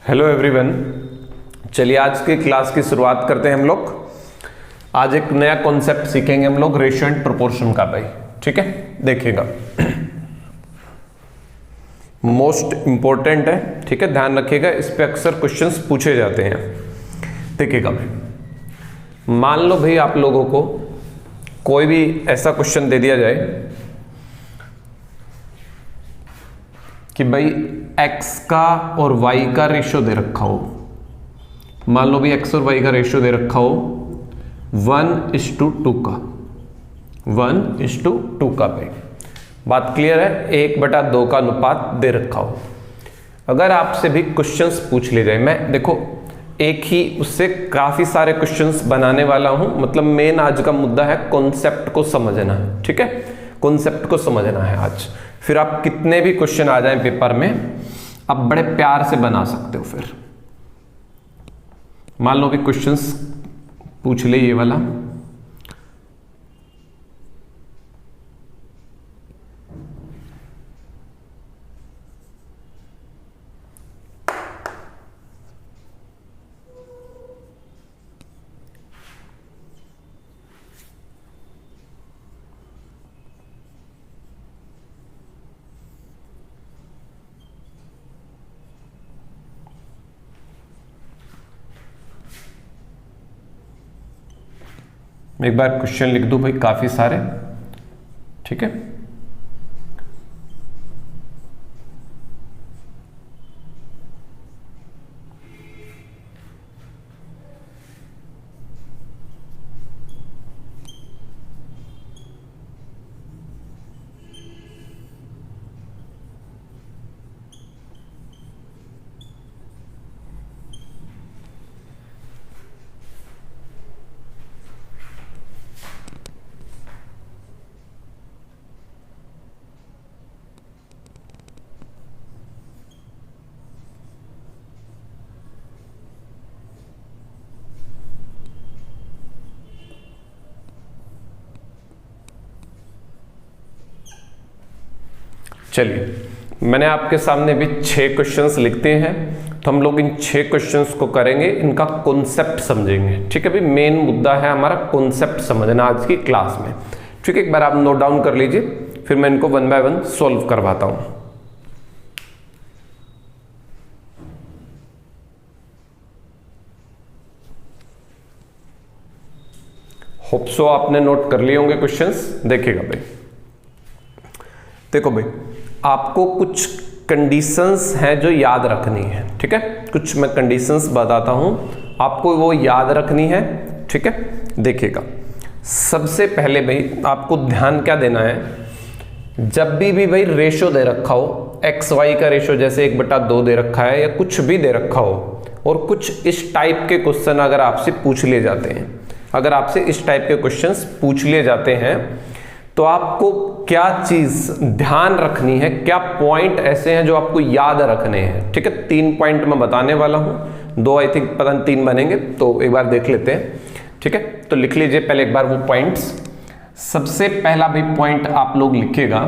Hello everyone, चलिए आज की क्लास की शुरुआत करते हैं हम लोग। आज एक नया कॉन्सेप्ट सीखेंगे हम लोग रेशियो एंड प्रोपोर्शन का भाई। ठीक है, देखिएगा मोस्ट इंपॉर्टेंट है। ठीक है, ध्यान रखिएगा, इस पे अक्सर क्वेश्चंस पूछे जाते हैं। देखिएगा भाई, मान लो भाई आप लोगों को कोई भी ऐसा क्वेश्चन दे दिया जाए कि भाई x का और y का रेशियो दे रखा हो। मान लो भी x और y का रेशियो दे रखा हो 1:2 का, 1:2 का भाई। बात क्लियर है? 1/2 का अनुपात दे रखा हो। अगर आपसे भी क्वेश्चंस पूछ ले जाए, मैं देखो एक ही उससे काफी सारे क्वेश्चंस बनाने वाला हूं। मतलब मेन आज का मुद्दा है कॉन्सेप्ट को समझना है। ठीक है, कॉन्सेप्ट को समझना है आज। फिर आप कितने भी क्वेश्चन आ जाएं पेपर में, आप बड़े प्यार से बना सकते हो। फिर मान लो भी क्वेश्चंस पूछ ले ये वाला, एक बार क्वेश्चन लिख दूं भाई, काफी सारे। ठीक है, चलिए मैंने आपके सामने भी 6 क्वेश्चंस लिखते हैं, तो हम लोग इन 6 क्वेश्चंस को करेंगे, इनका कॉन्सेप्ट समझेंगे। ठीक है भाई, मेन मुद्दा है हमारा कॉन्सेप्ट समझना आज की क्लास में। ठीक है, एक बार आप नोट डाउन कर लीजिए, फिर मैं इनको 1 बाय 1 सॉल्व करवाता हूं। होप सो आपने नोट कर लिए होंगे क्वेश्चंस। देखिएगा भाई, देखो भाई, आपको कुछ कंडीशंस हैं जो याद रखनी है। ठीक है, कुछ मैं कंडीशंस बताता हूं, आपको वो याद रखनी है। ठीक है, देखिएगा सबसे पहले भाई आपको ध्यान क्या देना है, जब भी भाई रेशियो दे रखा हो, एक्स वाई का रेशियो जैसे 1/2 दे रखा है या कुछ भी दे रखा हो, और कुछ इस टाइप के क्वेश्चन अगर आपसे पूछ लिए जाते हैं, अगर आपसे इस टाइप के क्वेश्चंस पूछ लिए जाते हैं, तो आपको क्या चीज ध्यान रखनी है, क्या पॉइंट ऐसे हैं जो आपको याद रखने हैं। ठीक है, 3 पॉइंट मैं बताने वाला हूं, 2 आई थिंक पता नहीं 3 बनेंगे, तो एक बार देख लेते हैं। ठीक है, तो लिख लीजिए पहले एक बार वो पॉइंट्स। सबसे पहला भी पॉइंट आप लोग लिखिएगा,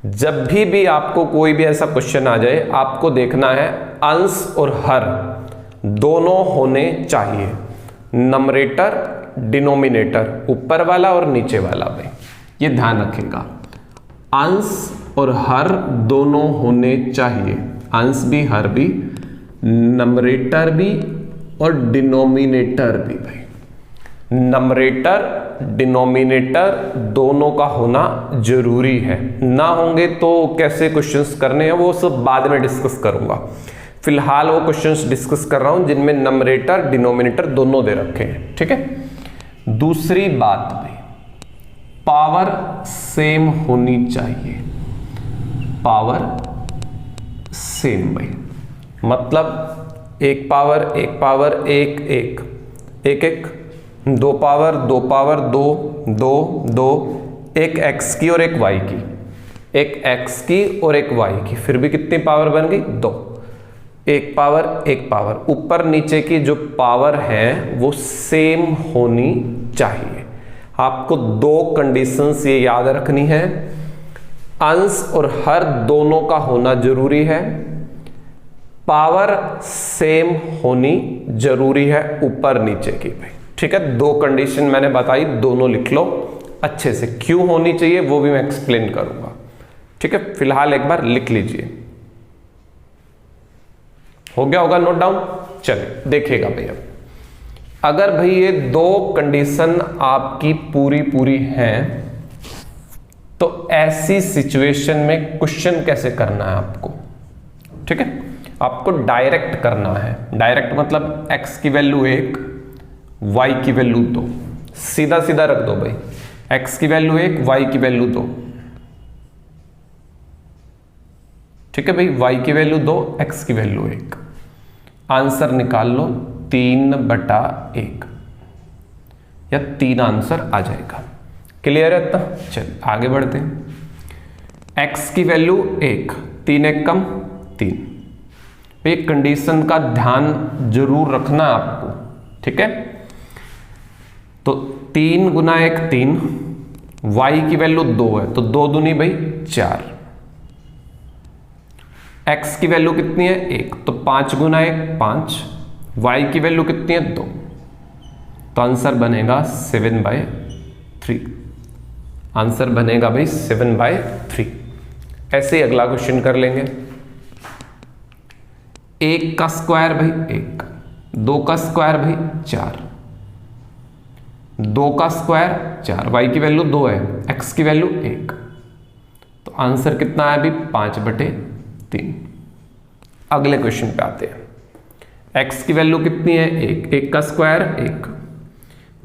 जब भी आपको कोई भी ऐसा क्वेश्चन आ जाए, आपको देखना है अंश और हर दोनों होने चाहिए। नंबरेटर डिनोमिनेटर, ऊपर वाला और नीचे वाला भाई, ये ध्यान रखेगा। अंश और हर दोनों होने चाहिए, अंश भी हर भी, नंबरेटर भी और डिनोमिनेटर भी भाई। नंबरेटर डिनोमिनेटर दोनों का होना जरूरी है, ना होंगे तो कैसे क्वेश्चंस करने हैं वो सब बाद में डिस्कस करूंगा। फिलहाल वो क्वेश्चंस डिस्कस कर रहा हूं जिनमें नंबरेटर डिनोमिनेटर दोनों दे रखे हैं। ठीक है, दूसरी बात भाई, पावर सेम होनी चाहिए, पावर सेम भाई। मतलब 1 पावर 1 पावर 1 1 1 1, 2 पावर 2 पावर 2 2 2, एक x की और एक y की, एक x की और एक y की, फिर भी कितनी पावर बन गई? 2। 1 पावर 1 पावर, ऊपर नीचे की जो पावर है वो सेम होनी चाहिए। आपको 2 कंडीशंस ये याद रखनी है, अंश और हर दोनों का होना जरूरी है। पावर सेम होनी जरूरी है ऊपर नीचे की भाई, ठीक है। दो कंडीशन मैंने बताई, दोनों लिख लो अच्छे से। क्यों होनी चाहिए वो भी मैं एक्सप्लेन करूंगा, ठीक है। फिलहाल एक बार लिख लीजिए, हो गया होगा नोट डाउन। चलिए देखिएगा भैया, अगर भाई ये दो कंडीशन आपकी पूरी हैं तो ऐसी सिचुएशन में क्वेश्चन कैसे करना है आपको, ठीक है। आपको डायरेक्ट करना है। डायरेक्ट मतलब x की वैल्यू 1, y की वैल्यू 2, सीधा सीधा रख दो भाई। x की वैल्यू 1, y की वैल्यू 2, ठीक है भाई। y की वैल्यू 2, x की वैल्यू 1। आंसर निकाल लो 3/1 या 3 आंसर आ जाएगा। क्लियर है इतना? चलिए आगे बढ़ते हैं। x की वैल्यू 1, 3 1 कम 3। एक कंडीशन का ध्यान जरूर रखना आपको, ठीक है। तो 3 गुना 1 3, y की वैल्यू 2 है तो 2 दूनी भाई 4। x की वैल्यू कितनी है 1, तो 5 गुना 1 5, y की वैल्यू कितनी है 2, तो आंसर बनेगा 7/3। आंसर बनेगा भाई 7/3। ऐसे ही अगला क्वेश्चन कर लेंगे। 1 का स्क्वायर भाई 1, 2 का स्क्वायर भाई 4, 2 का स्क्वायर 4, y की वैल्यू 2 है, x की वैल्यू 1, तो आंसर कितना है अभी 5/3। अगले क्वेश्चन पे आते हैं। x की वैल्यू कितनी है 1, 1 का स्क्वायर 1,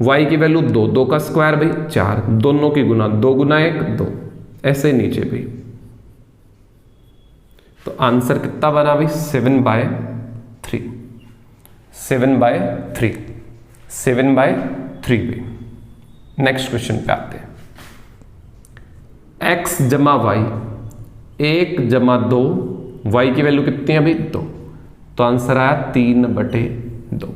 y की वैल्यू 2, 2 का स्क्वायर भाई 4, दोनों की गुना, 2 गुना 1 2, ऐसे नीचे भी। तो आंसर कितना बना भाई 7/3। 7/3, 7/3 भी। नेक्स्ट क्वेश्चन पे आते हैं। x जमा वाई, 1 जमा 2, y की वैल्यू कितनी है भाई 2, तो आंसर आया 3/2।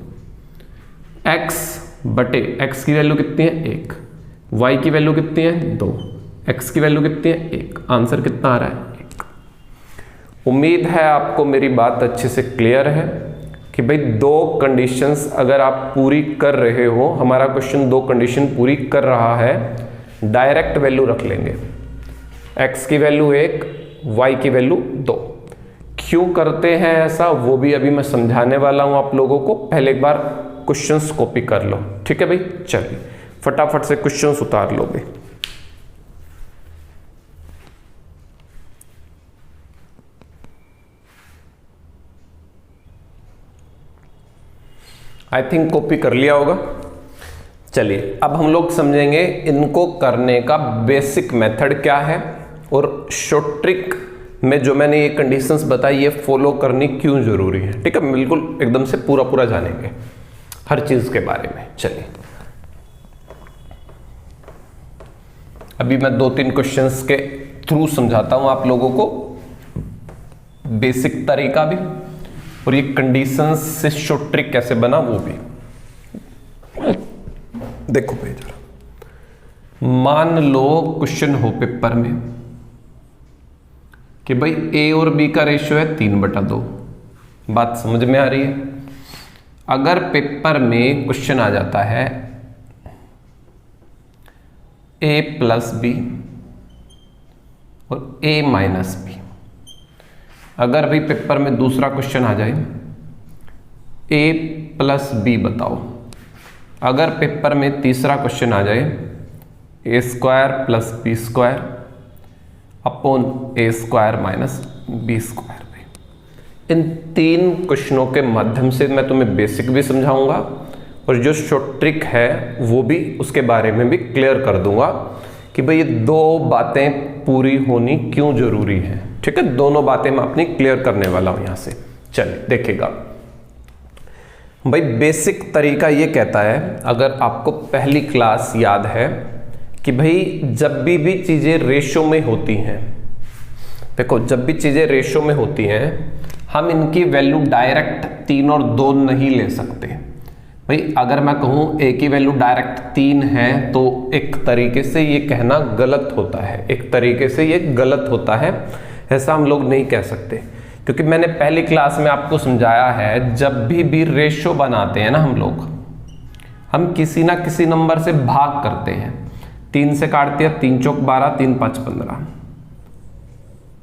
x की वैल्यू कितनी है 1, y की वैल्यू कितनी है 2, x की वैल्यू कितनी है 1, आंसर कितना आ रहा है 1। उम्मीद है आपको मेरी बात अच्छे से क्लियर है कि भाई दो कंडीशंस अगर आप पूरी कर रहे हो, हमारा क्वेश्चन दो कंडीशन पूरी कर रहा है, डायरेक्ट वैल्यू रख लेंगे। x की वैल्यू 1, y की वैल्यू 2। क्यों करते हैं ऐसा वो भी अभी मैं समझाने वाला हूं आप लोगों को। पहले एक बार क्वेश्चंस कॉपी कर लो, ठीक है भाई। चलिए फटाफट से क्वेश्चंस उतार लो भाई। आई थिंक कॉपी कर लिया होगा। चलिए अब हम लोग समझेंगे इनको करने का बेसिक मेथड क्या है और शॉर्ट ट्रिक में जो मैंने ये कंडीशंस बताई ये फॉलो करनी क्यों जरूरी है, ठीक है। बिल्कुल एकदम से पूरा जानेंगे हर चीज के बारे में। चलिए अभी मैं 2-3 क्वेश्चंस के थ्रू समझाता हूं आप लोगों को बेसिक तरीका भी, और ये कंडीशंस से शॉर्ट ट्रिक कैसे बना वो भी। देखो भाई जरा, मान लो क्वेश्चन हो पेपर में कि भाई a और b का रेशियो है 3/2। बात समझ में आ रही है? अगर पेपर में क्वेश्चन आ जाता है a + b और a - b, अगर भी पेपर में दूसरा क्वेश्चन आ जाए a + b बताओ, अगर पेपर में तीसरा क्वेश्चन आ जाए a² + b² upon a² - b²। इन 3 क्वेश्चनों के माध्यम से मैं तुम्हें बेसिक भी समझाऊंगा और जो शॉर्ट ट्रिक है वो भी उसके बारे में भी क्लियर कर दूंगा कि भाई ये दो बातें पूरी होनी क्यों जरूरी है, ठीक है। दोनों बातें मैं अपनी क्लियर करने वाला हूं यहां से। चलिए देखिएगा भाई, बेसिक तरीका ये कहता है, अगर आपको पहली क्लास याद है कि भाई जब भी चीजें रेशो में होती हैं, देखो जब भी चीजें रेशो में होती हैं हम इनकी वैल्यू डायरेक्ट 3 और 2 नहीं ले सकते। भाई अगर मैं कहूं a की वैल्यू डायरेक्ट 3 है तो एक तरीके से ये कहना गलत होता है, एक तरीके से ये गलत होता है, ऐसा हम लोग नहीं कह सकते। क्योंकि मैंने पहली क्लास में आपको समझाया है, जब भी रेशो बनाते हैं ना हम लोग, हम किसी ना किसी नंबर से भाग करते हैं। 3 से काट दिया, 3 चौक 12, 3 5 15।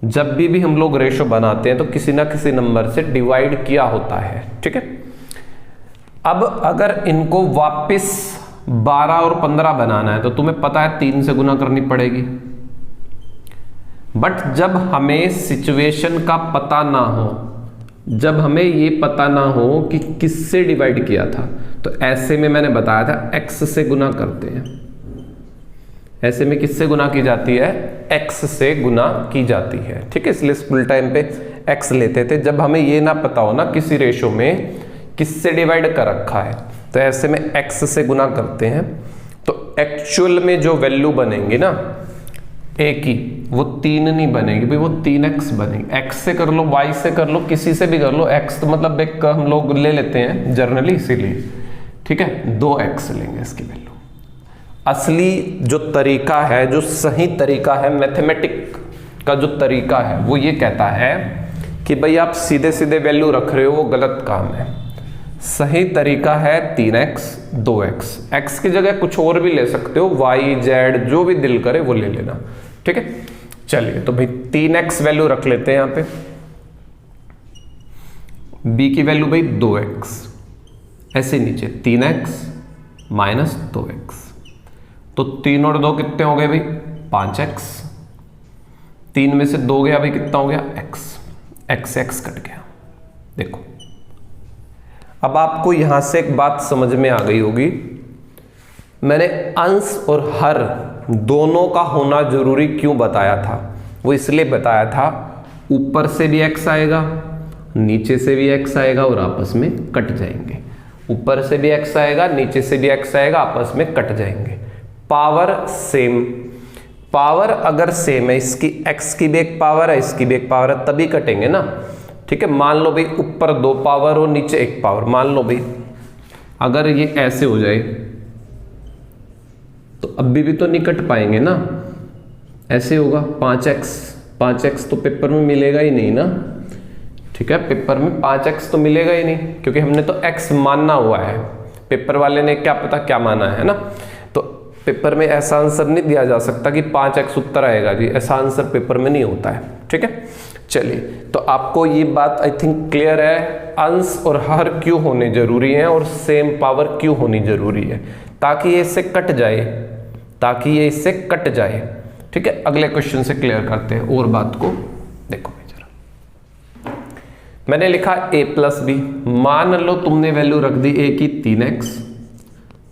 जब भी हम लोग रेशो बनाते हैं तो किसी ना किसी नंबर से डिवाइड किया होता है, ठीक है। अब अगर इनको वापस 12 और 15 बनाना है तो तुम्हें पता है 3 से गुना करनी पड़ेगी। बट जब हमें सिचुएशन का पता ना हो, जब हमें ये पता ना हो कि किससे डिवाइड किया था, तो ऐसे में मैंने बताया था x से गुना करते हैं। ऐसे में किससे गुना की जाती है? x से गुना की जाती है, ठीक है। इसलिए स्कूल टाइम पे x लेते थे। जब हमें ये ना पता हो ना किसी रेशो में किससे डिवाइड कर रखा है, तो ऐसे में x से गुना करते हैं। तो एक्चुअल में जो वैल्यू बनेंगी ना a की, वो 3 नहीं बनेगी भाई, वो 3x बनेगी। x से कर लो, y से कर लो, किसी से भी कर लो। x तो मतलब एक हम लोग ले लेते हैं जनरली, इसीलिए, ठीक है। 2x लेंगे इसकी वैल्यू। असली जो तरीका है, जो सही तरीका है, मैथमेटिक का जो तरीका है, वो ये कहता है कि भाई आप सीधे सीधे वैल्यू रख रहे हो, वो गलत काम है। सही तरीका है 3x 2x। x की जगह कुछ और भी ले सकते हो, y z जो भी दिल करे वो ले लेना, ठीक है। चलिए तो भाई 3x वैल्यू रख लेते हैं यहां पे। b की वैल्यू भाई 2x, ऐसे नीचे 3x माइनस 2x। तो 3 और 2 कितने हो गए भाई? 5x। 3 में से 2 गया भाई, कितना हो गया? x। x कट गया। देखो अब आपको यहां से एक बात समझ में आ गई होगी। मैंने अंश और हर दोनों का होना जरूरी क्यों बताया था? वो इसलिए बताया था, ऊपर से भी x आएगा, नीचे से भी x आएगा और आपस में कट जाएंगे। ऊपर से भी x आएगा, नीचे से भी x आएगा, आपस में कट जाएंगे। पावर सेम, पावर अगर सेम है, इसकी x की भी एक पावर है, इसकी भी एक पावर है, तभी कटेंगे ना, ठीक है। मान लो भाई ऊपर 2 पावर और नीचे 1 पावर। मान लो भाई अगर ये ऐसे हो जाए तो अभी भी तो नहीं कट पाएंगे ना, ऐसे होगा। 5x तो पेपर में मिलेगा ही नहीं ना, ठीक है। पेपर में 5x तो मिलेगा ही नहीं, क्योंकि हमने तो x मानना हुआ है। पेपर वाले ने क्या पता क्या माना है ना। तो पेपर में ऐसा आंसर नहीं दिया जा सकता कि 5x उत्तर आएगा जी, ऐसा आंसर पेपर में नहीं होता है, ठीक है। चलिए तो आपको ये बात आई थिंक क्लियर है, अंश और हर क्यों होने जरूरी है और सेम पावर क्यों होनी जरूरी है, ताकि ये इससे कट जाए, ताकि ये इससे कट जाए, ठीक है। अगले क्वेश्चन से क्लियर करते हैं और बात को। देखो जरा, मैंने लिखा a प्लस बी। मान लो तुमने वैल्यू रख दी a की 3x,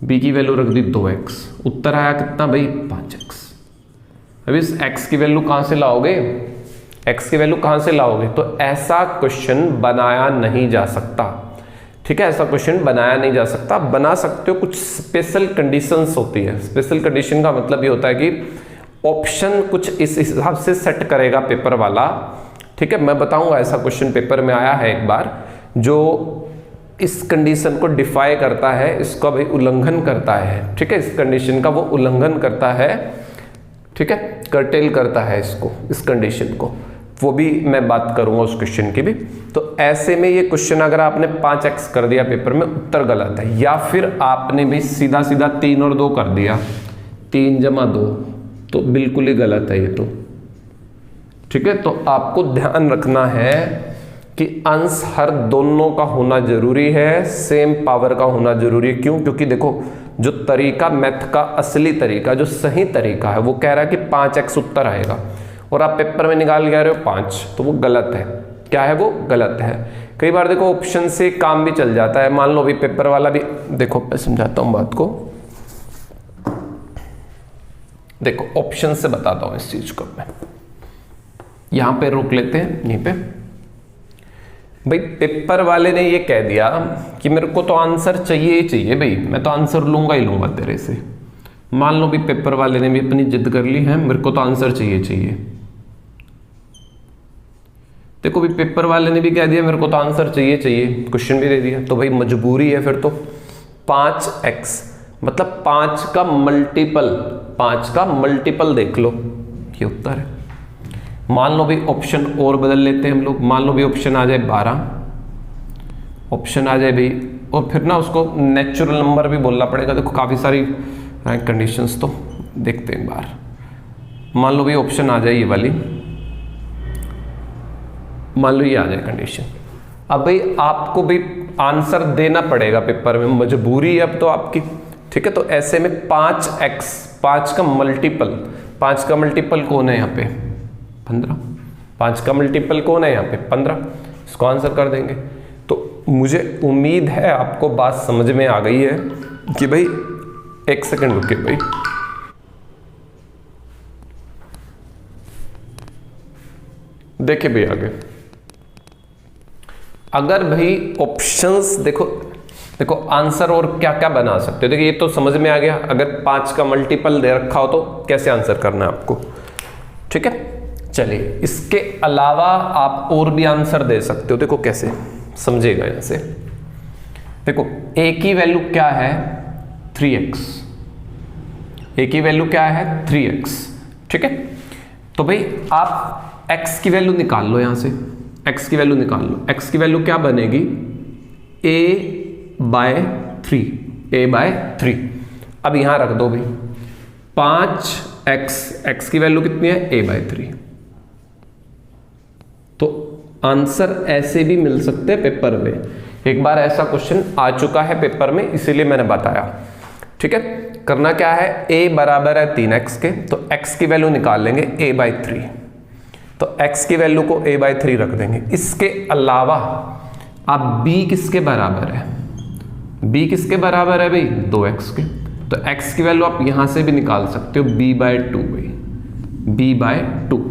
b की वैल्यू रख दी 2x। उत्तर आया कितना भाई? 5x। अब इस x की वैल्यू कहां से लाओगे? x की वैल्यू कहां से लाओगे? तो ऐसा क्वेश्चन बनाया नहीं जा सकता, ठीक है। ऐसा क्वेश्चन बनाया नहीं जा सकता। बना सकते हो, कुछ स्पेशल कंडीशंस होती है। स्पेशल कंडीशन का मतलब ये होता है कि ऑप्शन कुछ इस हिसाब से सेट करेगा पेपर वाला, ठीक है। मैं बताऊंगा, ऐसा क्वेश्चन पेपर में आया है एक बार, जो इस कंडीशन को डिफाई करता है, इसका भी उल्लंघन करता है, ठीक है। इस कंडीशन का वो उल्लंघन करता है, ठीक है, कर्टेल करता है इसको, इस कंडीशन को। वो भी मैं बात करूंगा उस क्वेश्चन की भी। तो ऐसे में ये क्वेश्चन अगर आपने 5x कर दिया पेपर में, उत्तर गलत है। या फिर आपने भी सीधा सीधा 3 और 2 कर दिया, 3 जमा 2, तो बिल्कुल ही गलत है ये तो, ठीक है। तो आपको ध्यान रखना है कि अंश हर दोनों का होना जरूरी है, सेम पावर का होना जरूरी है। क्यों? क्योंकि देखो जो तरीका, मैथ का असली तरीका, जो सही तरीका है, वो कह रहा है कि 5x उत्तर आएगा, और आप पेपर में निकाल के आ रहे हो 5, तो वो गलत है। क्या है? वो गलत है। कई बार देखो ऑप्शन से काम भी चल जाता है। मान लो भी पेपर वाला भी, देखो मैं समझाता हूं बात को, देखो ऑप्शन से बताता हूं इस चीज को। मैं यहां पे रोक लेते हैं, यहीं पे। भाई पेपर वाले ने ये कह दिया कि मेरे को तो आंसर चाहिए ही चाहिए भाई, मैं तो आंसर लूंगा ही लूंगा तेरे से। मान लो भी पेपर वाले ने भी अपनी जिद कर ली है, मेरे को तो आंसर चाहिए चाहिए। देखो भी पेपर वाले ने भी कह दिया मेरे को तो आंसर चाहिए चाहिए, क्वेश्चन भी दे दिया, तो भाई मजबूरी है फिर तो। 5x मतलब 5 का मल्टीपल, 5 का मल्टीपल देख लो, ये उत्तर है। मान लो भाई ऑप्शन और बदल लेते हैं हम लोग, मान लो भाई ऑप्शन आ जाए 12, ऑप्शन आ जाए भाई, और फिर ना उसको नेचुरल नंबर भी बोलना पड़ेगा। देखो काफ़ी सारी कंडीशंस तो देखते हैं एक बार। मान लो भाई ऑप्शन आ जाए ये वाली, मान लो ये आ जाए कंडीशन। अब भाई आपको भी आंसर देना पड़ेगा पेपर में, मजबूरी है अब तो आपकी, ठीक है। तो ऐसे में 5x, 5 का मल्टीपल, 5 का मल्टीपल कौन है यहाँ पे 15, 5 का मल्टीपल कौन है यहाँ पे 15, इसको आंसर कर देंगे। तो मुझे उम्मीद है आपको बात समझ में आ गई है कि भाई, एक सेकंड रुकिए भाई, देखिए भाई आगे, अगर भाई ऑप्शंस देखो आंसर और क्या क्या बना सकते हो। देखिए ये तो समझ में आ गया, अगर 5 का मल्टीपल दे रखा हो तो कैसे आंसर करना है आपको, ठीक है। चलिए इसके अलावा आप और भी आंसर दे सकते हो। देखो कैसे समझेगा यहां से, देखो a की वैल्यू क्या है 3x, a की वैल्यू क्या है 3x, ठीक है। तो भाई आप x की वैल्यू निकाल लो, यहां से x की वैल्यू निकाल लो। x की वैल्यू क्या बनेगी a/3, a/3। अब यहां रख दो भाई 5x, x की वैल्यू कितनी है a/3। तो आंसर ऐसे भी मिल सकते हैं पेपर में, एक बार ऐसा क्वेश्चन आ चुका है पेपर में, इसीलिए मैंने बताया, ठीक है। करना क्या है, a बराबर है 3x के, तो x की वैल्यू निकाल लेंगे a/3, तो x की वैल्यू को a/3 रख देंगे। इसके अलावा आप b किसके बराबर है, b किसके बराबर है भाई 2x के, तो x की वैल्यू आप यहां से भी निकाल सकते हो b/2 भाई, b/2।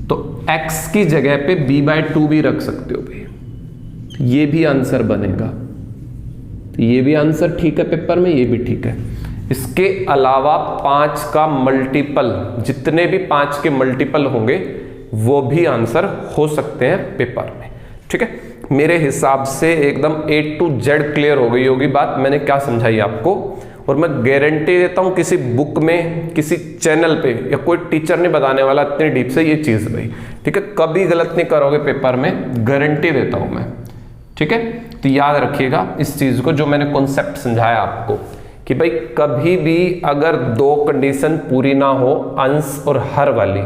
तो x की जगह पे b/2 भी रख सकते हो भाई, ये भी आंसर बनेगा। ये भी आंसर ठीक है पेपर में, ये भी ठीक है। इसके अलावा 5 का मल्टीपल, जितने भी 5 के मल्टीपल होंगे वो भी आंसर हो सकते हैं पेपर में, ठीक है। मेरे हिसाब से एकदम A to Z क्लियर हो गई होगी बात, मैंने क्या समझाई आपको। और मैं गारंटी देता हूं किसी बुक में, किसी चैनल पे या कोई टीचर नहीं बताने वाला इतनी डीप से ये चीज भाई, ठीक है। कभी गलत नहीं करोगे पेपर में, गारंटी देता हूं मैं, ठीक है। तो याद रखिएगा इस चीज को, जो मैंने कॉन्सेप्ट समझाया आपको कि भाई कभी भी अगर 2 कंडीशन पूरी ना हो, अंश और हर वाली,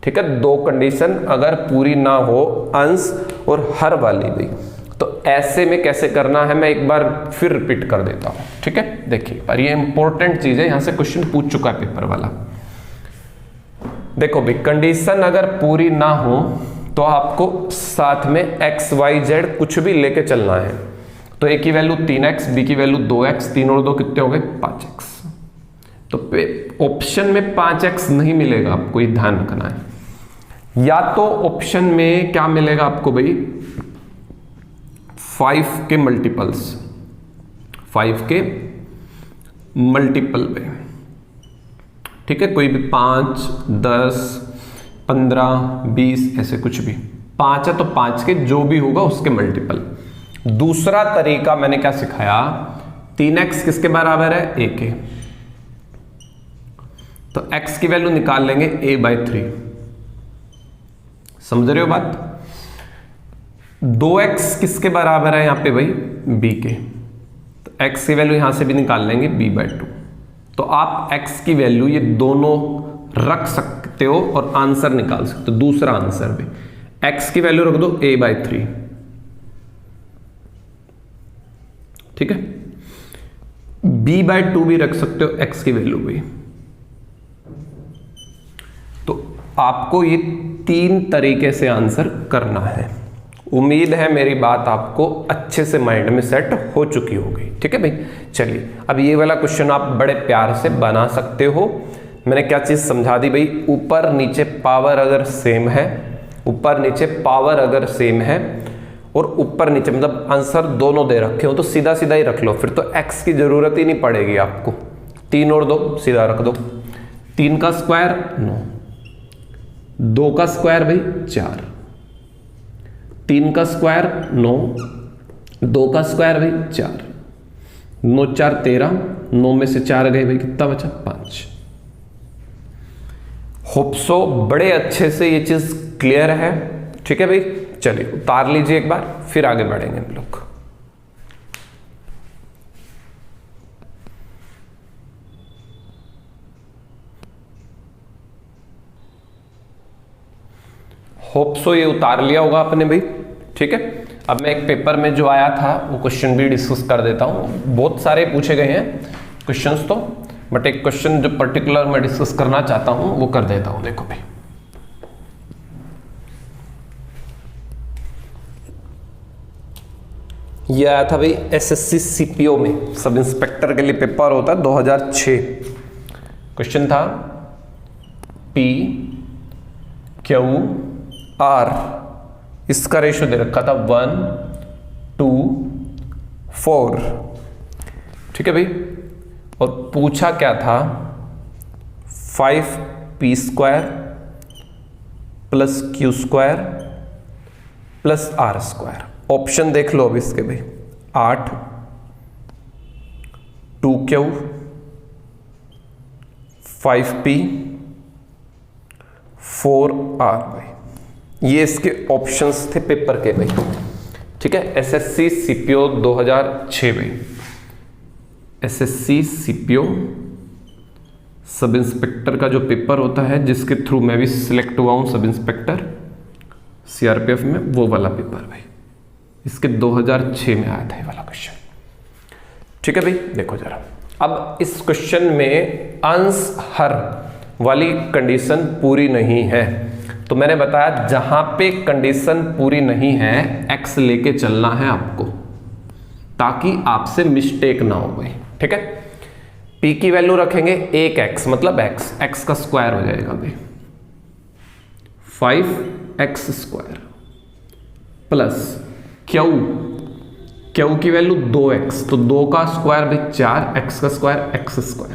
ठीक है, 2 कंडीशन अगर पूरी ना हो, अंश और हर वाली भाई, तो ऐसे में कैसे करना है मैं एक बार फिर रिपीट कर देता हूं, ठीक है। देखिए पर ये इंपॉर्टेंट चीज है, यहां से क्वेश्चन पूछ चुका है पेपर वाला। देखो भाई कंडीशन अगर पूरी ना हो तो आपको साथ में x y z कुछ भी लेके चलना है। तो a की वैल्यू 3x, b की वैल्यू 2x, 3 और 2 कितने हो गए 5x। तो ऑप्शन में 5x नहीं मिलेगा आपको, ये ध्यान रखना है। या तो ऑप्शन में क्या मिलेगा आपको भाई 5 के मल्टीपल्स, 5 के मल्टीपल में, ठीक है। कोई भी 5, 10, 15, 20 ऐसे कुछ भी, 5 है तो 5 के जो भी होगा उसके मल्टीपल। दूसरा तरीका मैंने क्या सिखाया, 3x किसके बराबर है a के, तो x की वैल्यू निकाल लेंगे a/3। समझ रहे हो बात। 2x किसके बराबर है यहां पे भाई b के, तो x की वैल्यू यहां से भी निकाल लेंगे b/2। तो आप x की वैल्यू ये दोनों रख सकते हो और आंसर निकाल सकते हो। दूसरा आंसर भी x की वैल्यू रख दो a/3, ठीक है। b/2 भी रख सकते हो x की वैल्यू भी। तो आपको ये 3 तरीके से आंसर करना है। उम्मीद है मेरी बात आपको अच्छे से माइंड में सेट हो चुकी होगी, ठीक है भाई। चलिए अब ये वाला क्वेश्चन आप बड़े प्यार से बना सकते हो। मैंने क्या चीज समझा दी भाई, ऊपर नीचे पावर अगर सेम है, ऊपर नीचे पावर अगर सेम है और ऊपर नीचे मतलब आंसर दोनों दे रखे हो तो सीधा सीधा ही रख लो, फिर तो x की जरूरत ही नहीं पड़ेगी आपको। 3 और 2 सीधा रख दो, 3 का स्क्वायर 9, 2 का स्क्वायर भाई 4, 3 का स्क्वायर 9, 2 का स्क्वायर भाई 4, 9 4 13, 9 में से 4 गए भाई, कितना बचा 5। होप सो बड़े अच्छे से ये चीज क्लियर है। ठीक है भाई, चलिए उतार लीजिए एक बार, फिर आगे बढ़ेंगे हम लोग। होप सो ये उतार लिया होगा आपने भाई। ठीक है, अब मैं एक पेपर में जो आया था वो क्वेश्चन भी डिस्कस कर देता हूँ। बहुत सारे पूछे गए हैं क्वेश्चंस तो, बट एक क्वेश्चन जो पर्टिकुलर मैं डिस्कस करना चाहता हूँ वो कर देता हूँ। देखो भाई, ये आया था भाई एसएससी सीपीओ में, सब इंस्पेक्टर के लिए पेपर होता है 2006। क्वेश्चन था पी क्यू आर, इसका रेशो दे रखा था 1:4। ठीक है भाई, और पूछा क्या था 5p² + q² + r²। ऑप्शन देख लो अब इसके भाई, 8, 2q, 5p, 4r भाई। ये इसके ऑप्शंस थे पेपर के भाई। ठीक है, एसएससी सीपीओ 2006 भाई, एसएससी सीपीओ सब इंस्पेक्टर का जो पेपर होता है, जिसके थ्रू मैं भी सिलेक्ट हुआ हूं सब इंस्पेक्टर सीआरपीएफ में, वो वाला पेपर भाई, इसके 2006 में आया था ये वाला क्वेश्चन। ठीक है भाई, देखो जरा, अब इस क्वेश्चन में अंश हर वाली कंडीशन पूरी नहीं है, तो मैंने बताया जहां पे कंडीशन पूरी नहीं है एक्स लेके चलना है आपको, ताकि आपसे मिस्टेक ना हो भाई। ठीक है, पी की वैल्यू रखेंगे 1x, मतलब x का स्क्वायर हो जाएगा भाई 5x² प्लस क्यू की वैल्यू 2x, तो 2 का स्क्वायर भाई 4, x का स्क्वायर x²,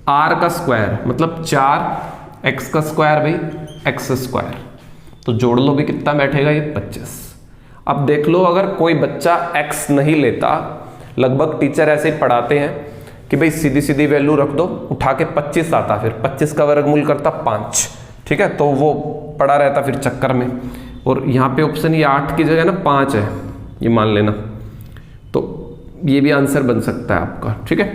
r का स्क्वायर मतलब 4x का स्क्वायर भाई x², तो जोड़ लो भी कितना बैठेगा ये 25। अब देख लो, अगर कोई बच्चा x नहीं लेता, लगभग टीचर ऐसे ही पढ़ाते हैं कि भाई सीधी सीधी वैल्यू रख दो, उठा के 25 आता, फिर 25 का वर्गमूल करता 5। ठीक है, तो वो पड़ा रहता फिर चक्कर में। और यहाँ पे ऑप्शन ये 8 की जगह ना 5 है, ये मान लेना, तो ये भी आंसर बन सकता है आपका। ठीक है,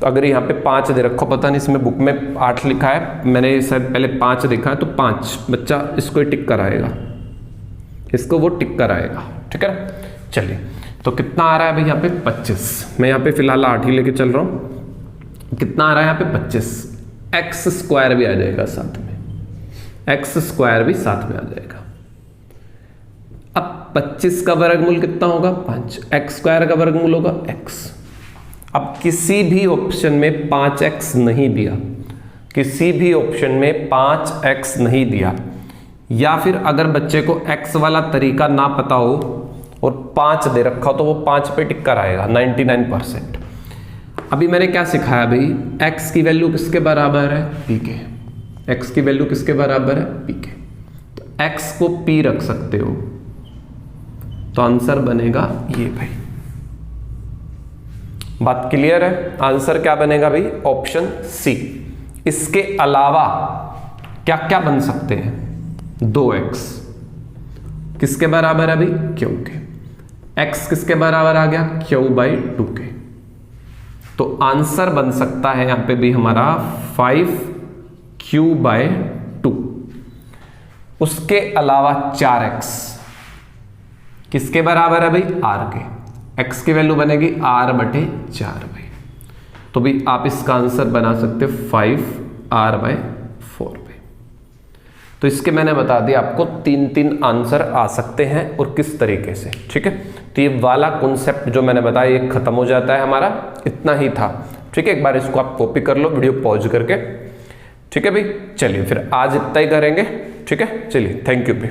तो अगर यहाँ पे 5 दे रखो, पता नहीं इसमें बुक में 8 लिखा है, मैंने शायद पहले 5 देखा है, तो 5 बच्चा इसको ही टिक कराएगा, इसको वो टिक कराएगा। ठीक है, चलिए, तो कितना आ रहा है भाई यहाँ पे 25, मैं यहाँ पे फिलहाल 8 ही लेके चल रहा हूँ। कितना आ रहा है यहाँ पे 25, x² भी आ जाएगा साथ में, x² भी साथ में आ जाएगा। अब 25 का वर्गमूल कितना होगा 5, x² का वर्गमूल होगा x। अब किसी भी ऑप्शन में 5x नहीं दिया, किसी भी ऑप्शन में 5x नहीं दिया, या फिर अगर बच्चे को x वाला तरीका ना पता हो और 5 दे रखा हो, तो वो 5 पे टिक कर आएगा 99%। अभी मैंने क्या सिखाया भाई, x की वैल्यू किसके बराबर है p के, x की वैल्यू किसके बराबर है p के, तो x को p रख सकते हो, तो आंसर बनेगा ये भाई। बात क्लियर है? आंसर क्या बनेगा भाई, ऑप्शन सी। इसके अलावा क्या क्या बन सकते हैं, 2x किसके बराबर है भाई, q के, x किसके बराबर आ गया, q/2 के, तो आंसर बन सकता है यहां पे भी हमारा 5q/2। उसके अलावा 4x किसके बराबर है भाई, r के, x की वैल्यू बनेगी r/4 भाई, तो भी आप इसका आंसर बना सकते हो 5r/4 भाई। तो इसके मैंने बता दिया आपको 3 आंसर आ सकते हैं और किस तरीके से। ठीक है, तो ये वाला कॉन्सेप्ट जो मैंने बताया ये खत्म हो जाता है हमारा, इतना ही था। ठीक है, एक बार इसको आप कॉपी कर लो वीडियो पॉज करके। ठीक है भाई, चलिए फिर आज इतना ही करेंगे। ठीक है, चलिए, थैंक यू भाई।